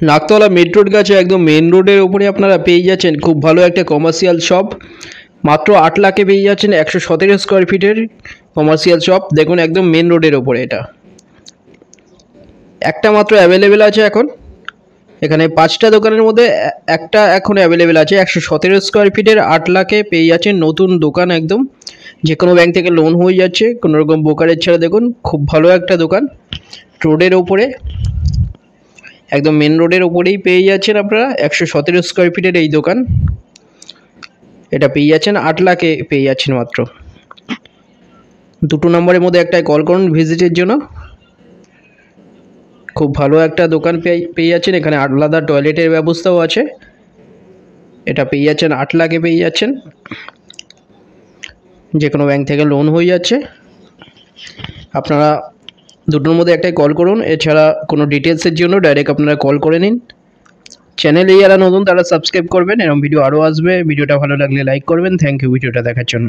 নাকতলা মেট্রোর কাছে একদম মেন রোডের উপরে আপনারা পেয়ে যাচ্ছেন খুব ভালো একটা কমার্শিয়াল শপ। মাত্র 8 লাখে পেয়ে যাচ্ছেন 117 স্কোয়ার ফিটের কমার্শিয়াল শপ। দেখুন একদম মেন রোডের ওপরে এটা একটা মাত্র অ্যাভেলেবেল আছে এখন। এখানে 5টা দোকানের মধ্যে একটা এখন অ্যাভেলেবেল আছে। 117 স্কোয়ার ফিটের 8 লাখে পেয়ে যাচ্ছেন নতুন দোকান একদম। যে কোনো ব্যাংক থেকে লোন হয়ে যাচ্ছে, কোনো রকম ব্রোকারেজ ছাড়া। দেখুন খুব ভালো একটা দোকান রোডের ওপরে, একদম মেন রোডের ওপরেই পেয়ে যাচ্ছেন আপনারা 117 স্কোয়ার ফিটের এই দোকান। এটা পেয়ে যাচ্ছেন 8 লাখে পেয়ে যাচ্ছেন মাত্র। 2 নম্বরের মধ্যে একটাই কল করুন ভিজিটের জন্য। খুব ভালো একটা দোকান পেয়ে যাচ্ছেন। এখানে আলাদা টয়লেটের ব্যবস্থাও আছে। এটা পেয়ে যাচ্ছেন 8 লাখে পেয়ে যাচ্ছেন। যে কোনো ব্যাংক থেকে লোন হয়ে যাচ্ছে। আপনারা 2টোর মধ্যে একটাই কল করুন। এছাড়া কোনো ডিটেলসের জন্য ডাইরেক্ট আপনারা কল করে নিন। চ্যানেলে যারা নতুন তারা সাবস্ক্রাইব করবেন, এরকম ভিডিও আরও আসবে। ভিডিওটা ভালো লাগলে লাইক করবেন। থ্যাংক ইউ ভিডিওটা দেখার জন্য।